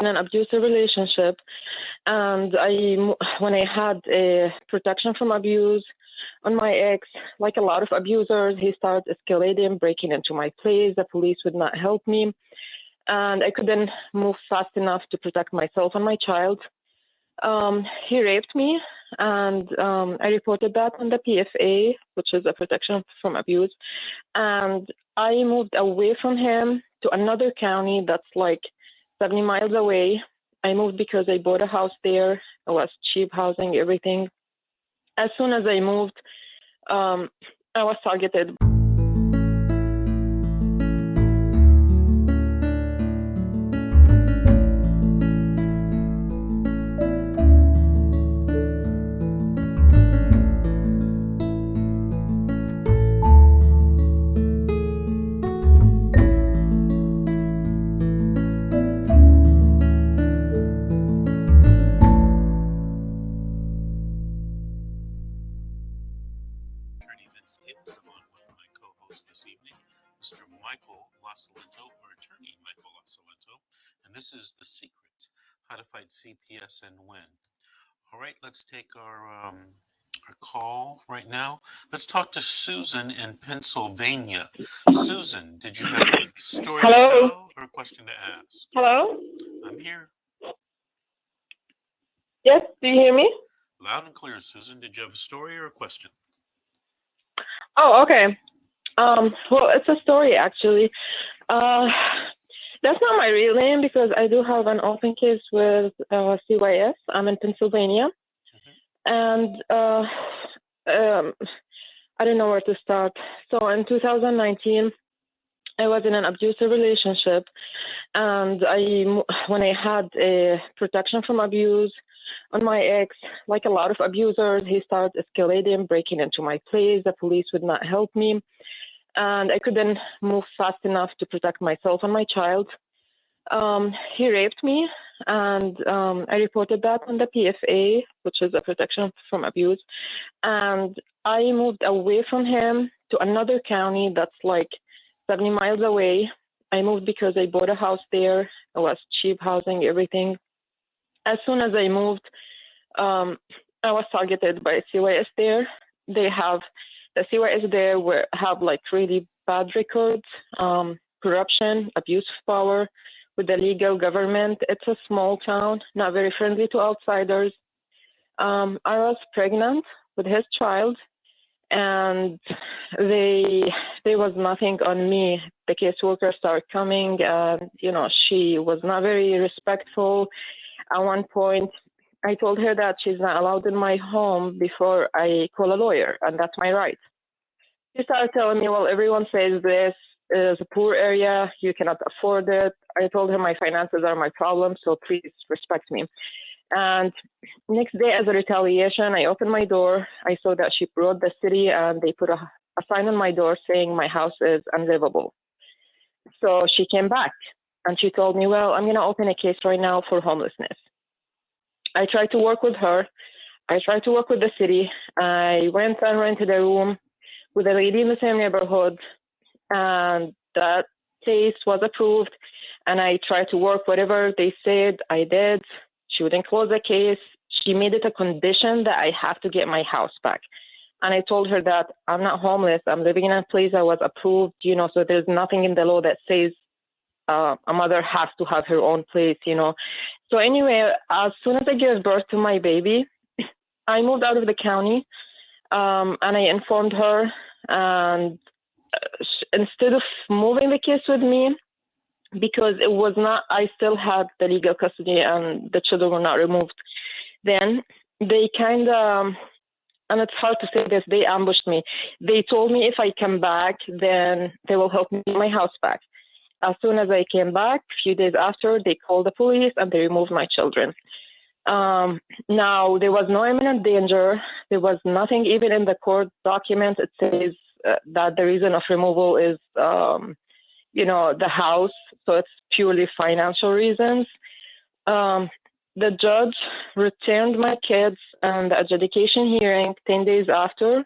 in an abusive relationship, and when I had a protection from abuse on my ex, like a lot of abusers, he started escalating, breaking into my place. The police would not help me, and I couldn't move fast enough to protect myself and my child. He raped me, and I reported that on the PFA, which is a protection from abuse. And I moved away from him to another county that's like 70 miles away. I moved because I bought a house there. It was cheap housing, everything. As soon as I moved, I was targeted. Vincent, I'm on with my co-host this evening, Mr. Michael Lasalento, or attorney Michael Lasalento, and this is The Secret, How to Fight CPS and Win. All right, let's take our call right now. Let's talk to Susan in Pennsylvania. Susan, did you have a story to tell or a question to ask? Hello? I'm here. Yes, do you hear me? Loud and clear, Susan. Did you have a story or a question? Oh, okay. Well, it's a story, actually. That's not my real name because I do have an open case with CYS. I'm in Pennsylvania. And I don't know where to start. So in 2019, I was in an abusive relationship. And when I had a protection from abuse on my ex, like a lot of abusers, he started escalating, breaking into my place. The police would not help me, and I couldn't move fast enough to protect myself and my child. He raped me, and I reported that on the PFA, which is a protection from abuse. And I moved away from him to another county that's like 70 miles away. I moved because I bought a house there. It was cheap housing, everything. As soon as I moved, I was targeted by CYS there. The CYS there have like really bad records, corruption, abuse of power with the legal government. It's a small town, not very friendly to outsiders. I was pregnant with his child, and there was nothing on me. The caseworker started coming, and she was not very respectful. At one point, I told her that she's not allowed in my home before I call a lawyer, and that's my right. She started telling me, well, everyone says this is a poor area, you cannot afford it. I told her my finances are my problem, so please respect me. And next day, as a retaliation, I opened my door. I saw that she brought the city, and they put a sign on my door saying my house is unlivable. So she came back, and she told me, well, I'm going to open a case right now for homelessness. I tried to work with her. I tried to work with the city. I went and rented a room with a lady in the same neighborhood, and that case was approved. And I tried to work whatever they said. I did. She wouldn't close the case. She made it a condition that I have to get my house back. And I told her that I'm not homeless. I'm living in a place that was approved, so there's nothing in the law that says a mother has to have her own place, So anyway, as soon as I gave birth to my baby, I moved out of the county, and I informed her. And instead of moving the case with me, because it was not, I still had the legal custody and the children were not removed, then they kind of, and it's hard to say this, they ambushed me. They told me if I come back, then they will help me get my house back. As soon as I came back, a few days after, they called the police and they removed my children. Now, there was no imminent danger. There was nothing even in the court documents. It says that the reason of removal is, the house. So it's purely financial reasons. The judge returned my kids and the adjudication hearing 10 days after.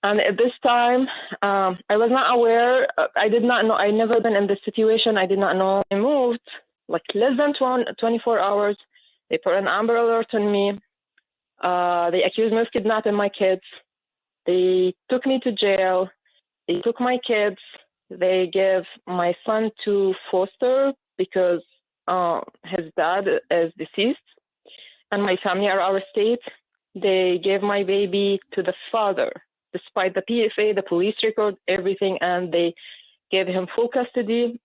And at this time, I was not aware. I did not know. I never been in this situation. I did not know I moved like less than 24 hours. They put an Amber Alert on me. They accused me of kidnapping my kids. They took me to jail. They took my kids. They gave my son to foster because his dad is deceased, and my family are out of state. They gave my baby to the father, despite the PFA, the police record, everything, and they gave him full custody.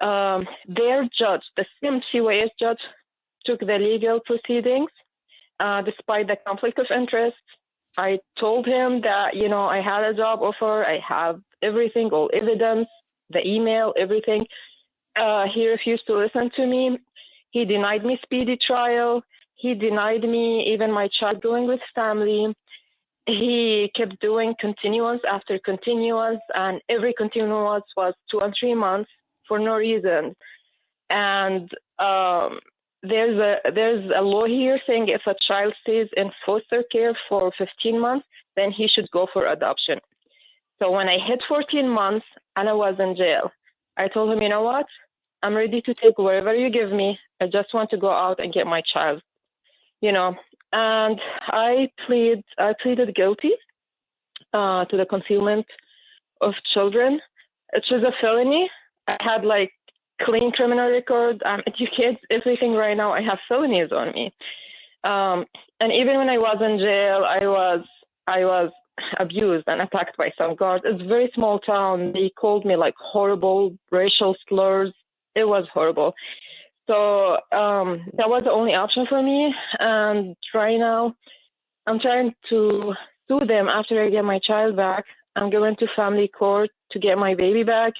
Their judge, the same CYS judge, took the legal proceedings despite the conflict of interest. I told him that, I had a job offer. I have everything, all evidence, the email, everything. He refused to listen to me. He denied me speedy trial. He denied me even my child going with family. He kept doing continuance after continuance, and every continuance was 2 and 3 months for no reason. And there's a law here saying if a child stays in foster care for 15 months, then he should go for adoption. So when I hit 14 months and I was in jail, I told him, you know what? I'm ready to take wherever you give me. I just want to go out and get my child, And I pleaded guilty to the concealment of children. It was a felony. I had clean criminal record. I'm educated, everything right now. I have felonies on me. And even when I was in jail, I was abused and attacked by some guards. It's a very small town. They called me horrible racial slurs. It was horrible. So that was the only option for me. And right now, I'm trying to sue them after I get my child back. I'm going to family court to get my baby back.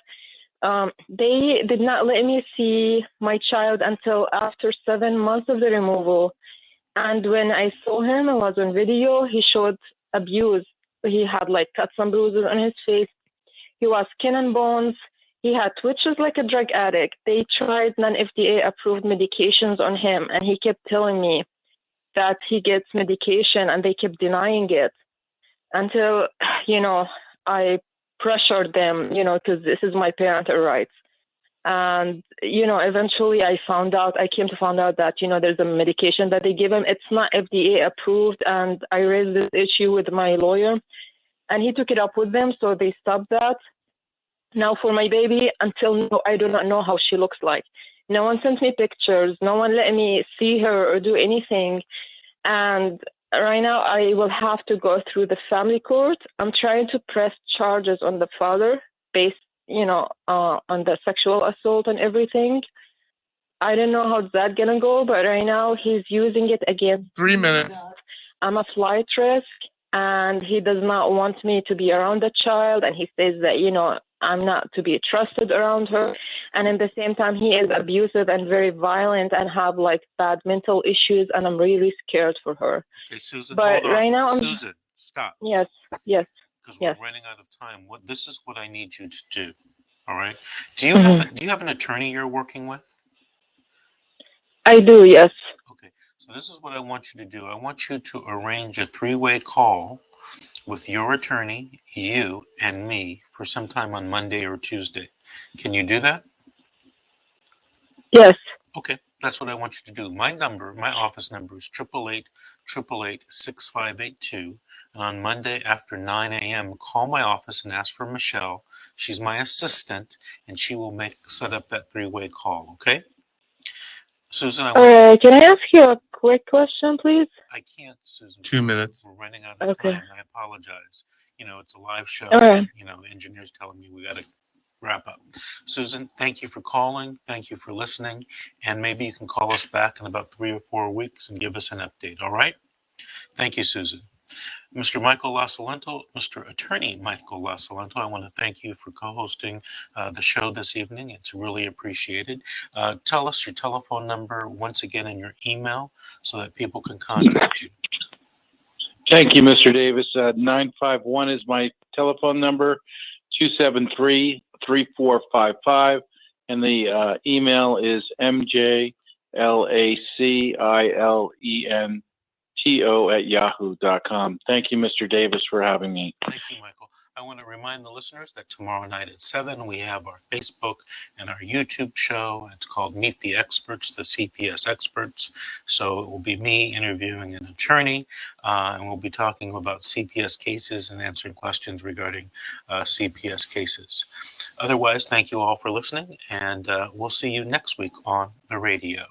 They did not let me see my child until after 7 months of the removal. And when I saw him, it was on video, he showed abuse. He had cuts and bruises on his face. He was skin and bones. He had twitches like a drug addict. They tried non-FDA approved medications on him, and he kept telling me that he gets medication, and they kept denying it until, I pressured them, because this is my parental rights. And, eventually I came to find out that, there's a medication that they give him. It's not FDA approved. And I raised this issue with my lawyer, and he took it up with them. So they stopped that. Now for my baby, until now, I do not know how she looks like. No one sent me pictures. No one let me see her or do anything. And right now I will have to go through the family court. I'm trying to press charges on the father based, on the sexual assault and everything. I don't know how that's going to go, but right now he's using it against 3 minutes. I'm a flight risk, and he does not want me to be around the child. And he says that, I'm not to be trusted around her. And at the same time, he is abusive and very violent and have bad mental issues. And I'm really scared for her. Okay, Susan, but hold on. Right now, Susan, stop. Yes. Because we're running out of time. This is what I need you to do. All right. Do you have an attorney you're working with? I do, yes. Okay. So this is what I want you to do. I want you to arrange a 3-way call with your attorney, you, and me for sometime on Monday or Tuesday. Can you do that? Yes. Okay, that's what I want you to do. My office number is 888-888-6582. And on Monday after 9 a.m., call my office and ask for Michelle. She's my assistant, and she will set up that 3-way call, okay? Susan, can I ask you a quick question, please? I can't, Susan. 2 minutes. We're running out of time. I apologize. It's a live show. Right. The engineer's telling me we got to wrap up. Susan, thank you for calling. Thank you for listening. And maybe you can call us back in about 3 or 4 weeks and give us an update. All right? Thank you, Susan. Mr. Michael LaSalento, Mr. Attorney Michael LaSalento, I want to thank you for co-hosting the show this evening. It's really appreciated. Tell us your telephone number once again and your email so that people can contact you. Thank you, Mr. Davis. 951 is my telephone number, 273-3455, and the email is mjlacilento@yahoo.com. Thank you, Mr. Davis, for having me. Thank you, Michael. I want to remind the listeners that tomorrow night at 7, we have our Facebook and our YouTube show. It's called Meet the Experts, the CPS Experts. So it will be me interviewing an attorney, and we'll be talking about CPS cases and answering questions regarding CPS cases. Otherwise, thank you all for listening, and we'll see you next week on the radio.